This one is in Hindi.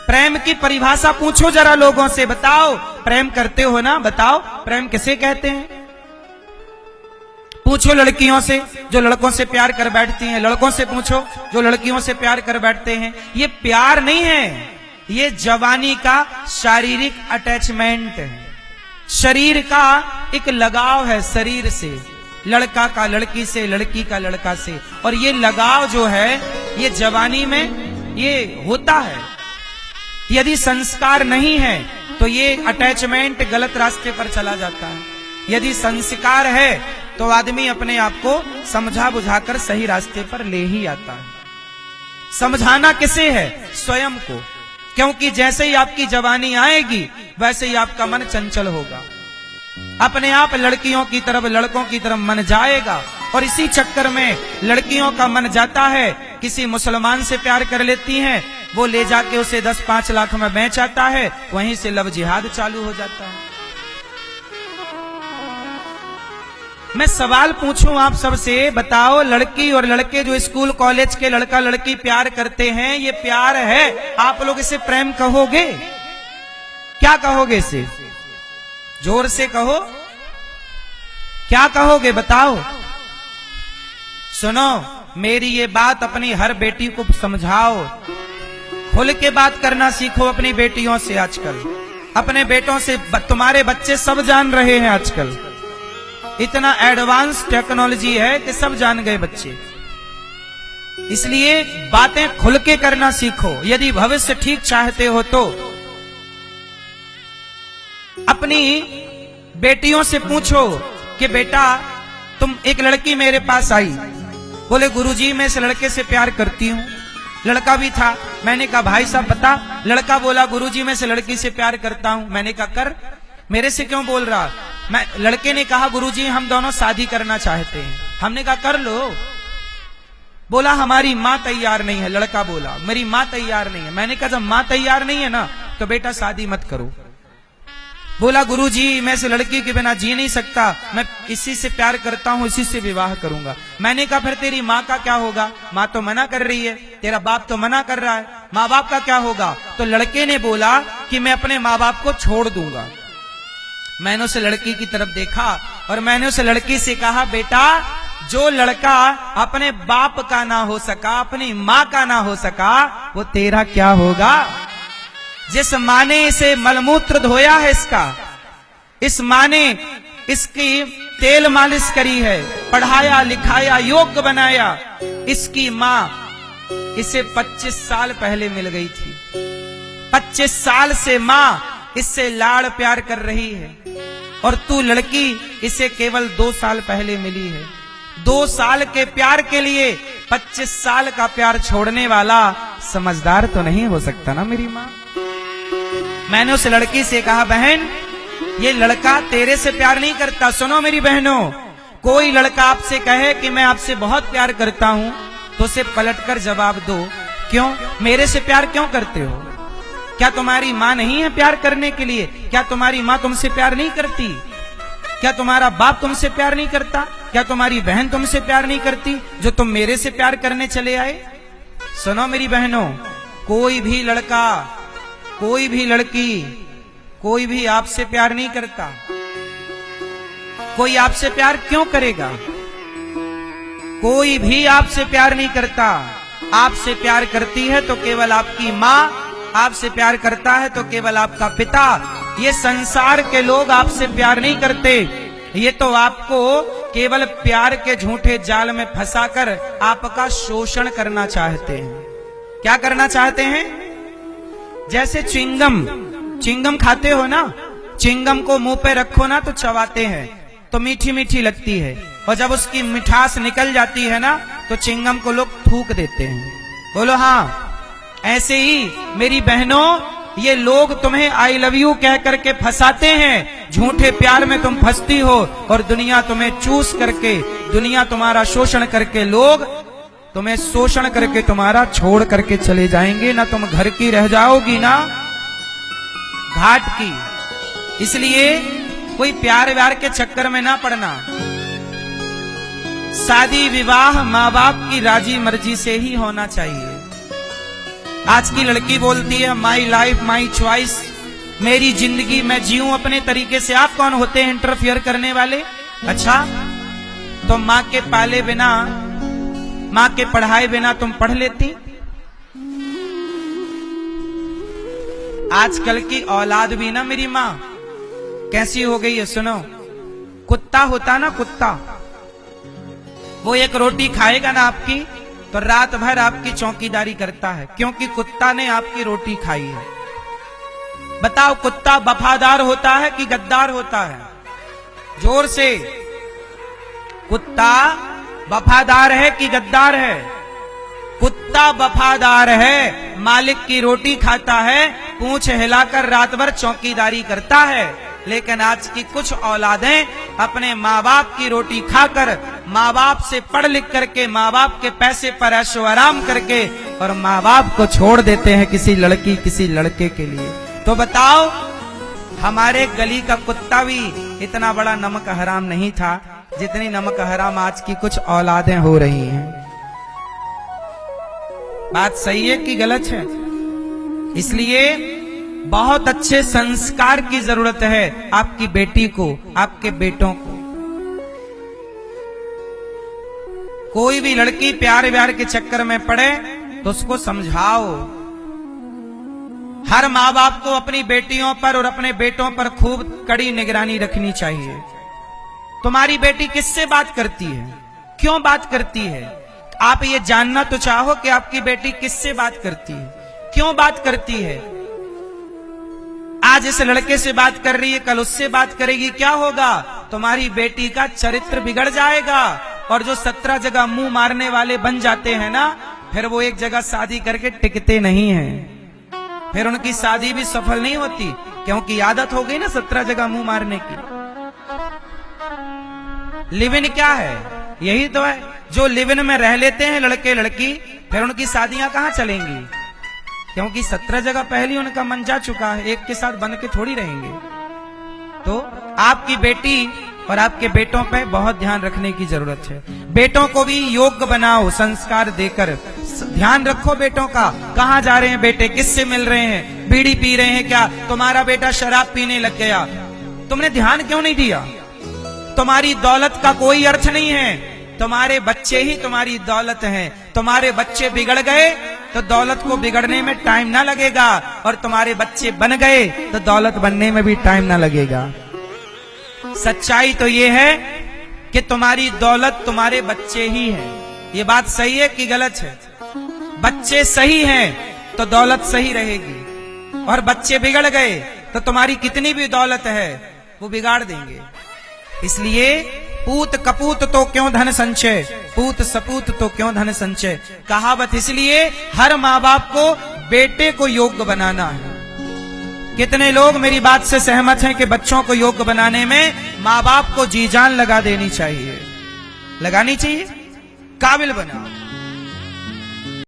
प्रेम की परिभाषा पूछो जरा लोगों से, बताओ प्रेम करते हो ना, बताओ प्रेम किसे कहते हैं। पूछो लड़कियों से जो लड़कों से प्यार कर बैठती हैं, लड़कों से पूछो जो लड़कियों से प्यार कर बैठते हैं। ये प्यार नहीं है, ये जवानी का शारीरिक अटैचमेंट है, शरीर का एक लगाव है शरीर से, लड़का का लड़की से, लड़की का लड़का से। और ये लगाव जो है ये जवानी में ये होता है। यदि संस्कार नहीं है तो ये अटैचमेंट गलत रास्ते पर चला जाता है। यदि संस्कार है तो आदमी अपने आप को समझा बुझाकर सही रास्ते पर ले ही आता है। समझाना किसे है? स्वयं को, क्योंकि जैसे ही आपकी जवानी आएगी वैसे ही आपका मन चंचल होगा, अपने आप लड़कियों की तरफ लड़कों की तरफ मन जाएगा। और इसी चक्कर में लड़कियों का मन जाता है, किसी मुसलमान से प्यार कर लेती हैं, वो ले जाके उसे 10-5 लाख में बेच आता है, वहीं से लव जिहाद चालू हो जाता है। मैं सवाल पूछूं आप सबसे, बताओ लड़की और लड़के जो स्कूल कॉलेज के लड़का लड़की प्यार करते हैं, ये प्यार है? आप लोग इसे प्रेम कहोगे? क्या कहोगे इसे? जोर से कहो, क्या कहोगे बताओ? सुनो मेरी ये बात अपनी हर बेटी को समझाओ, खुल के बात करना सीखो अपनी बेटियों से। आजकल अपने बेटों से, तुम्हारे बच्चे सब जान रहे हैं, आजकल इतना एडवांस टेक्नोलॉजी है कि सब जान गए बच्चे। इसलिए बातें खुल के करना सीखो। यदि भविष्य ठीक चाहते हो तो अपनी बेटियों से पूछो कि बेटा तुम, एक लड़की मेरे पास आई, बोले गुरुजी मैं इस लड़के से प्यार करती हूँ। लड़का भी था। मैंने कहा भाई साहब बता। लड़का बोला गुरुजी मैं इस लड़की से प्यार करता हूँ। मैंने कहा कर, मेरे से क्यों बोल रहा? लड़के ने कहा गुरुजी हम दोनों शादी करना चाहते हैं। हमने कहा कर लो। बोला हमारी माँ तैयार नहीं है। लड़का बोला मेरी माँ तैयार नहीं है। मैंने कहा जब माँ तैयार नहीं है ना तो बेटा शादी मत करो। बोला गुरुजी मैं इस लड़की के बिना जी नहीं सकता, मैं इसी से प्यार करता हूँ, इसी से विवाह करूंगा। मैंने कहा फिर तेरी माँ का क्या होगा? माँ तो मना कर रही है, तेरा बाप तो मना कर रहा है, माँ बाप का क्या होगा? तो लड़के ने बोला कि मैं अपने माँ बाप को छोड़ दूंगा। मैंने उस लड़की की तरफ देखा और मैंने उस लड़की से कहा बेटा जो लड़का अपने बाप का ना हो सका, अपनी माँ का ना हो सका, वो तेरा क्या होगा? जिस माँ ने इसे मलमूत्र धोया है इसका, इस माँ ने इसकी तेल मालिश करी है, पढ़ाया लिखाया योग्य बनाया, इसकी माँ इसे 25 साल पहले मिल गई थी। 25 साल से माँ इससे लाड़ प्यार कर रही है और तू लड़की इसे केवल 2 साल पहले मिली है। 2 साल के प्यार के लिए 25 साल का प्यार छोड़ने वाला समझदार तो नहीं हो सकता ना मेरी माँ। मैंने उस लड़की से कहा बहन ये लड़का तेरे से प्यार नहीं करता। सुनो मेरी बहनों, कोई लड़का आपसे कहे कि मैं आपसे बहुत प्यार करता हूं तो उसे पलटकर जवाब दो क्यों? मेरे से प्यार क्यों करते हो? क्या तुम्हारी माँ नहीं है प्यार करने के लिए? क्या तुम्हारी माँ तुमसे प्यार नहीं करती? क्या तुम्हारा बाप तुमसे प्यार नहीं करता? क्या तुम्हारी बहन तुमसे प्यार नहीं करती जो तुम मेरे से प्यार करने चले आए? सुनो मेरी बहनों, कोई भी लड़का, कोई भी लड़की, कोई भी आपसे प्यार नहीं करता। कोई आपसे प्यार क्यों करेगा? कोई भी आपसे प्यार नहीं करता। आपसे प्यार करती है तो केवल आपकी माँ, आपसे प्यार करता है तो केवल आपका पिता। ये संसार के लोग आपसे प्यार नहीं करते, ये तो आपको केवल प्यार के झूठे जाल में फंसाकर आपका शोषण करना चाहते हैं। क्या करना चाहते हैं? जैसे चिंगम खाते हो ना, चिंगम को मुंह पे रखो ना तो चबाते हैं तो मीठी मीठी लगती है, और जब उसकी मिठास निकल जाती है ना तो चिंगम को लोग थूक देते हैं। बोलो हाँ। ऐसे ही मेरी बहनों, ये लोग तुम्हें आई लव यू कह करके फंसाते हैं, झूठे प्यार में तुम फंसती हो और दुनिया तुम्हें चूस करके, दुनिया तुम्हारा शोषण करके, लोग तुम्हें शोषण करके तुम्हारा छोड़ करके चले जाएंगे। ना तुम घर की रह जाओगी ना घाट की। इसलिए कोई प्यार व्यार के चक्कर में ना पड़ना। शादी विवाह माँ बाप की राजी मर्जी से ही होना चाहिए। आज की लड़की बोलती है माई लाइफ माई चॉइस, मेरी जिंदगी मैं जीऊं अपने तरीके से। आप कौन होते हैं इंटरफियर करने वाले? अच्छा, तो माँ के पाले बिना, माँ के पढ़ाए बिना तुम पढ़ लेती? आजकल की औलाद भी ना मेरी माँ कैसी हो गई है सुनो। कुत्ता होता ना कुत्ता, वो एक रोटी खाएगा ना आपकी तो रात भर आपकी चौकीदारी करता है, क्योंकि कुत्ता ने आपकी रोटी खाई है। बताओ कुत्ता वफादार होता है कि गद्दार होता है? जोर से, कुत्ता वफादार है कि गद्दार है? कुत्ता वफादार है, मालिक की रोटी खाता है, पूंछ हिलाकर रात भर चौकीदारी करता है। लेकिन आज की कुछ औलादें अपने माँ बाप की रोटी खाकर, माँ बाप से पढ़ लिख करके, माँ बाप के पैसे पर ऐशो आराम करके और माँ बाप को छोड़ देते हैं किसी लड़की किसी लड़के के लिए। तो बताओ, हमारे गली का कुत्ता भी इतना बड़ा नमक हराम नहीं था जितनी नमक हराम आज की कुछ औलादें हो रही हैं। बात सही है कि गलत है? इसलिए बहुत अच्छे संस्कार की जरूरत है आपकी बेटी को, आपके बेटों को। कोई भी लड़की प्यार व्यार के चक्कर में पड़े तो उसको समझाओ। हर माँ बाप को अपनी बेटियों पर और अपने बेटों पर खूब कड़ी निगरानी रखनी चाहिए। तुम्हारी बेटी किससे बात करती है, क्यों बात करती है? आप ये जानना तो चाहो कि आपकी बेटी किससे बात करती है, क्यों बात करती है। आज इस लड़के से बात कर रही है, कल उससे बात करेगी, क्या होगा? तुम्हारी बेटी का चरित्र बिगड़ जाएगा। और जो 17 जगह मुंह मारने वाले बन जाते हैं ना, फिर वो एक जगह शादी करके टिकते नहीं हैं, फिर उनकी शादी भी सफल नहीं होती, क्योंकि आदत हो गई ना 17 जगह मुंह मारने की। लिव इन क्या है? यही तो है। जो लिव इन में रह लेते हैं लड़के लड़की, फिर उनकी शादियां कहां चलेंगी, क्योंकि 17 जगह पहले उनका मन जा चुका है, एक के साथ बन के थोड़ी रहेंगे। तो आपकी बेटी और आपके बेटों पे बहुत ध्यान रखने की जरूरत है। बेटों को भी योग्य बनाओ संस्कार देकर। ध्यान रखो बेटों का, कहां जा रहे हैं बेटे, किससे मिल रहे हैं, बीड़ी पी रहे हैं क्या? तुम्हारा बेटा शराब पीने लग गया, तुमने ध्यान क्यों नहीं दिया? तुम्हारी दौलत का कोई अर्थ नहीं है, तुम्हारे बच्चे ही तुम्हारी दौलत हैं। तुम्हारे बच्चे बिगड़ गए तो दौलत को बिगड़ने में टाइम ना लगेगा, और तुम्हारे बच्चे बन गए तो दौलत बनने में भी टाइम ना लगेगा। सच्चाई तो ये है कि तुम्हारी दौलत तुम्हारे बच्चे ही हैं। ये बात सही है कि गलत है? बच्चे सही हैं तो दौलत सही रहेगी, और बच्चे बिगड़ गए तो तुम्हारी कितनी भी दौलत है वो बिगाड़ देंगे। इसलिए पूत कपूत तो क्यों धन संचय, पूत सपूत तो क्यों धन संचय। कहावत इसलिए हर माँ बाप को बेटे को योग्य बनाना है। कितने लोग मेरी बात से सहमत हैं कि बच्चों को योग्य बनाने में माँ बाप को जी जान लगा देनी चाहिए, लगानी चाहिए, काबिल बनाओ।